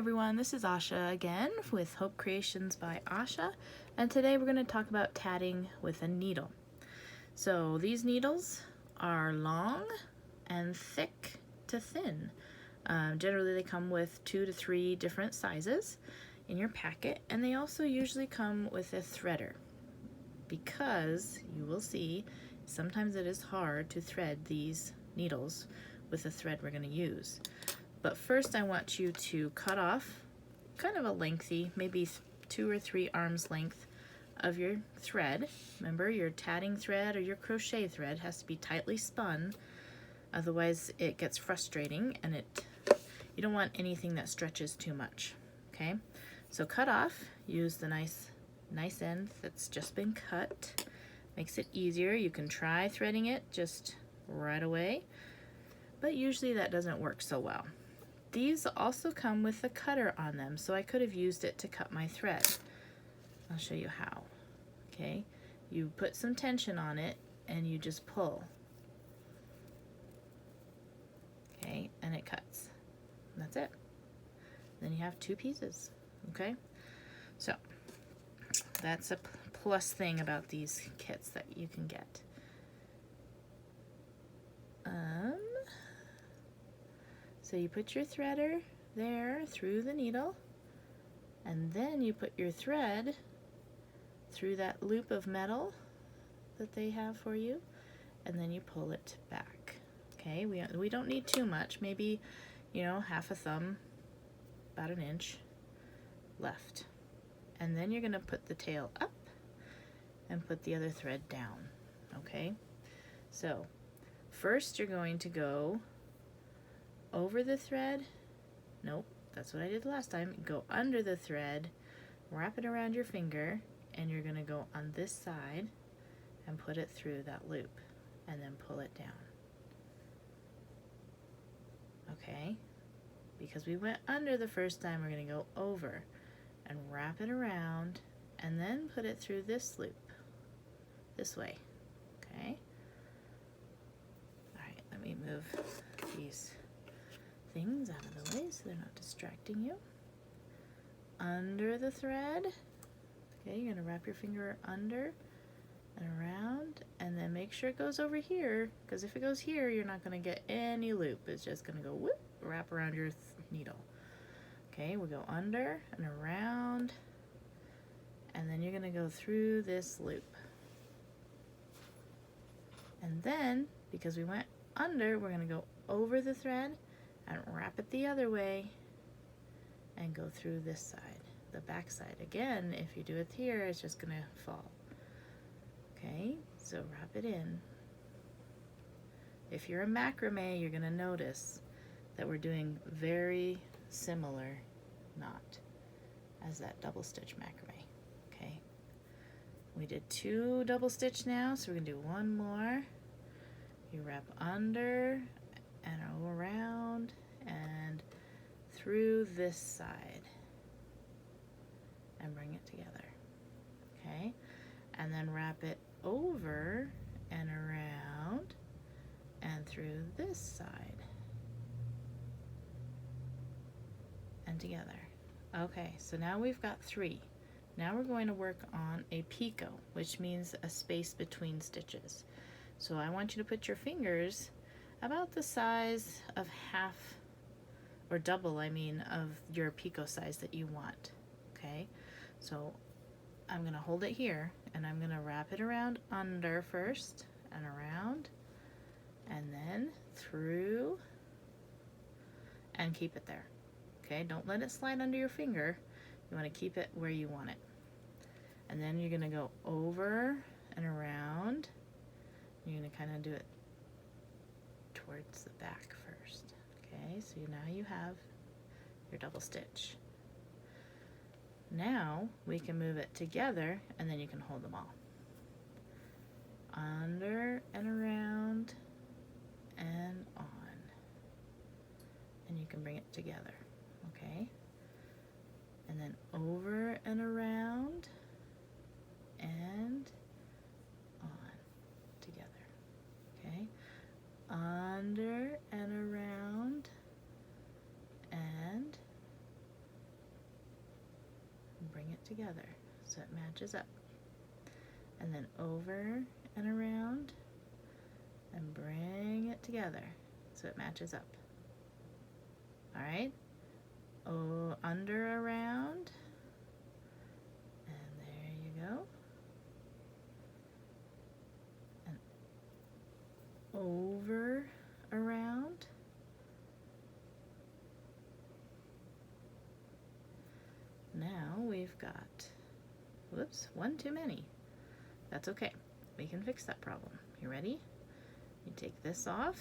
everyone, this is Asha again with Hope Creations by Asha, and today we're going to talk about tatting with a needle. So these needles are long and thick to thin. Generally they come with 2 to 3 different sizes in your packet, and they also usually come with a threader because you will see sometimes it is hard to thread these needles with the thread we're going to use. But first I want you to cut off kind of a lengthy, maybe 2 or 3 arms length of your thread. Remember, your tatting thread or your crochet thread has to be tightly spun, otherwise it gets frustrating and you don't want anything that stretches too much. Okay, so cut off, use the nice end that's just been cut. Makes it easier. You can try threading it just right away, but usually that doesn't work so well. These also come with a cutter on them, so I could have used it to cut my thread. I'll show you how. Okay, you put some tension on it and you just pull. Okay, and it cuts. And that's it. Then you have 2 pieces. Okay, so that's a plus thing about these kits that you can get. So you put your threader there through the needle, and then you put your thread through that loop of metal that they have for you, and then you pull it back. Okay, we don't need too much, maybe, you know, half a thumb, about 1 inch left. And then you're going to put the tail up and put the other thread down. Okay, so first you're going to go over the thread. Nope, that's what I did last time. Go under the thread, wrap it around your finger, and you're going to go on this side and put it through that loop and then pull it down. Okay, because we went under the first time, we're going to go over and wrap it around and then put it through this loop this way. Okay, all right, let me move these things out of the way so they're not distracting you. Under the thread. Okay, you're going to wrap your finger under and around, and then make sure it goes over here, because if it goes here you're not going to get any loop. It's just going to go whoop, wrap around your needle. Okay, we'll go under and around, and then you're going to go through this loop. And then, because we went under, we're going to go over the thread and wrap it the other way and go through this side, the back side. Again, if you do it here, it's just going to fall. Okay, so wrap it in. If you're a macrame, you're going to notice that we're doing very similar knot as that double stitch macrame. Okay, we did 2 double stitch now, so we're going to do 1 more. You wrap under and around and through this side and bring it together. Okay, and then wrap it over and around and through this side and together. Okay, so now we've got 3. Now we're going to work on a pico, which means a space between stitches. So I want you to put your fingers about the size of half, or double, I mean, of your pico size that you want. Okay, so I'm going to hold it here, and I'm going to wrap it around under first, and around, and then through, and keep it there. Okay, don't let it slide under your finger. You want to keep it where you want it. And then you're going to go over and around. You're going to kind of do it towards the back first. Okay, so now you have your double stitch. Now we can move it together, and then you can hold them all. Under and around and on. And you can bring it together. Okay, and then over and around and on together. Okay, under and around and it together so it matches up. And then over and around and bring it together so it matches up. All right? Oh, under, around, and there you go. And over, around. Now we've got, whoops, one too many. That's okay. We can fix that problem. You ready? You take this off.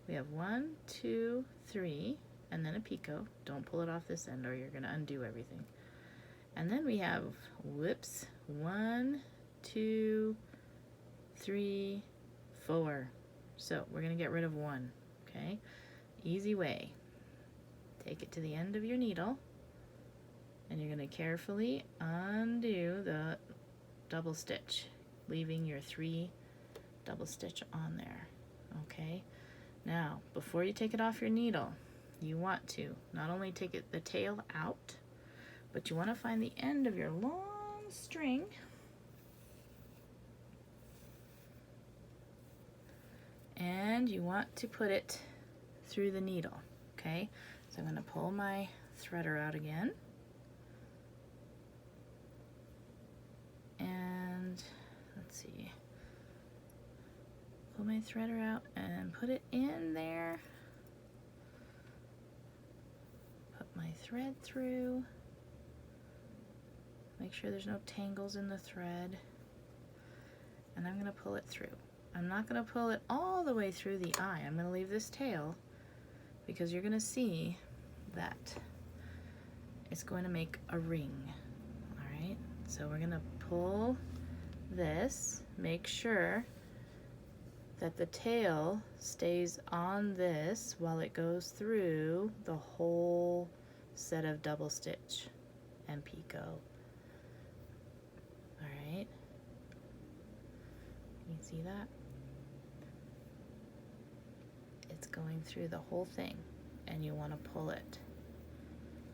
We have 1, 2, 3, and then a pico. Don't pull it off this end or you're going to undo everything. And then we have, whoops, 1, 2, 3, 4. So we're going to get rid of 1, okay? Easy way. Take it to the end of your needle, and you're going to carefully undo the double stitch, leaving your 3 double stitch on there, okay? Now, before you take it off your needle, you want to not only take the tail out, but you want to find the end of your long string and you want to put it through the needle, okay? So I'm going to pull my threader out again. And let's see. Pull my threader out and put it in there. Put my thread through. Make sure there's no tangles in the thread. And I'm going to pull it through. I'm not going to pull it all the way through the eye. I'm going to leave this tail because you're going to see that it's going to make a ring. All right, so we're going to pull this, make sure that the tail stays on this while it goes through the whole set of double stitch and pico. All right, you see that? It's going through the whole thing and you want to pull it.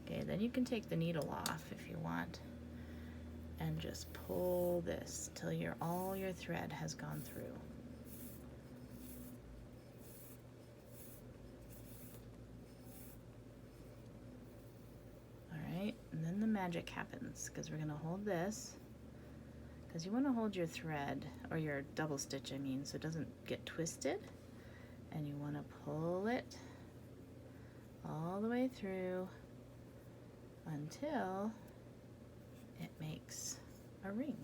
Okay, then you can take the needle off if you want and just pull this till all your thread has gone through. Alright, and then the magic happens because we're going to hold this because you want to hold your thread, or your double stitch I mean, so it doesn't get twisted, and you want to pull it all the way through until it makes a ring.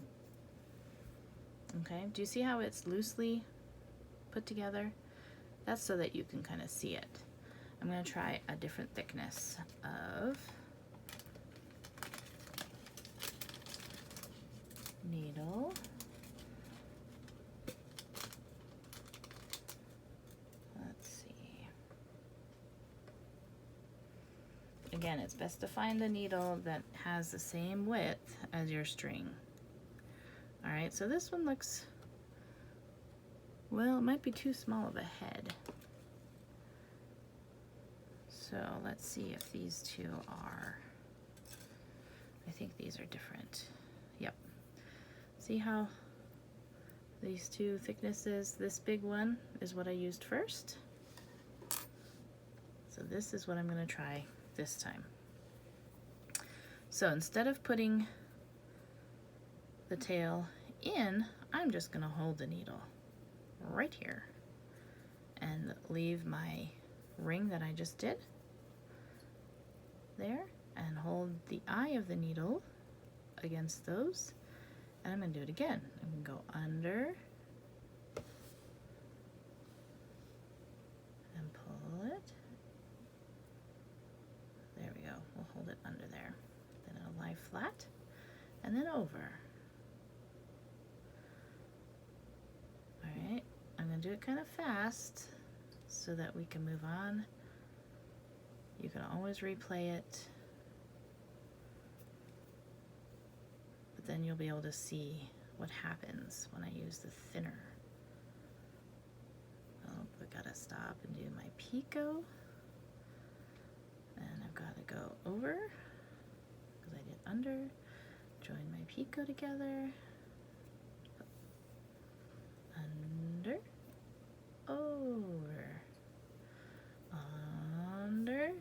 Okay, do you see how it's loosely put together? That's so that you can kind of see it. I'm going to try a different thickness of needle. Let's see. Again, it's best to find a needle that has the same width as your string. All right, so this one looks, well, it might be too small of a head. So let's see if these two are, I think these are different. Yep. See how these two thicknesses, this big one is what I used first. So this is what I'm going to try this time. So instead of putting the tail in, I'm just going to hold the needle right here and leave my ring that I just did there and hold the eye of the needle against those, and I'm going to do it again. I'm going to go under and pull it. There we go. We'll hold it under there. Then it'll lie flat and then over. Alright, I'm going to do it kind of fast so that we can move on. You can always replay it, but then you'll be able to see what happens when I use the thinner. Oh, I gotta stop and do my pico, and I've got to go over because it under, join my picot together, under, over, under,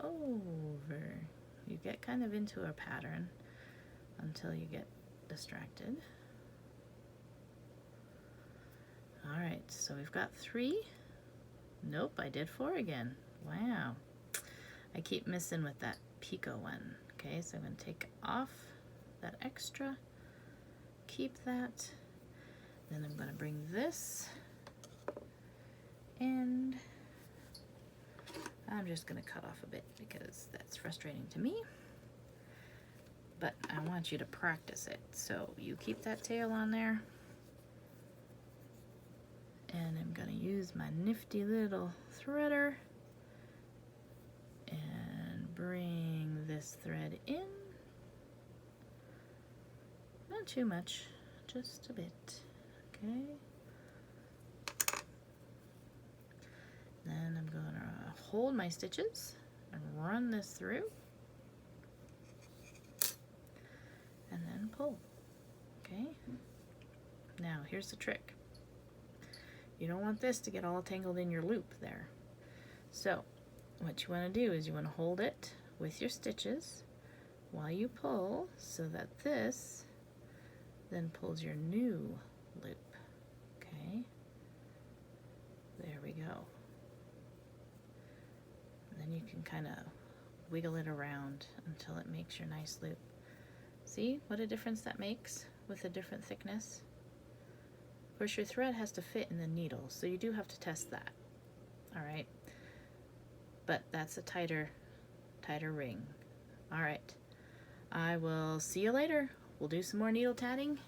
over. You get kind of into a pattern until you get distracted. Alright, so we've got 3. Nope, I did 4 again. Wow. I keep missing with that pico one. Okay, so I'm going to take off that extra, keep that, then I'm going to bring this, and I'm just going to cut off a bit because that's frustrating to me. But I want you to practice it. So you keep that tail on there. And I'm going to use my nifty little threader and bring this thread in. Not too much, just a bit. Okay. Then I'm going to hold my stitches and run this through. And then pull. Okay. Now here's the trick. You don't want this to get all tangled in your loop there. So what you want to do is you want to hold it with your stitches while you pull so that this then pulls your new loop. Okay. There we go. And then you can kind of wiggle it around until it makes your nice loop. See what a difference that makes with a different thickness? Of course, your thread has to fit in the needle, so you do have to test that. Alright? But that's a tighter ring. Alright. I will see you later. We'll do some more needle tatting,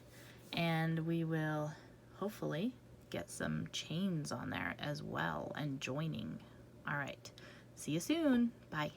and we will hopefully get some chains on there as well and joining. Alright. See you soon. Bye.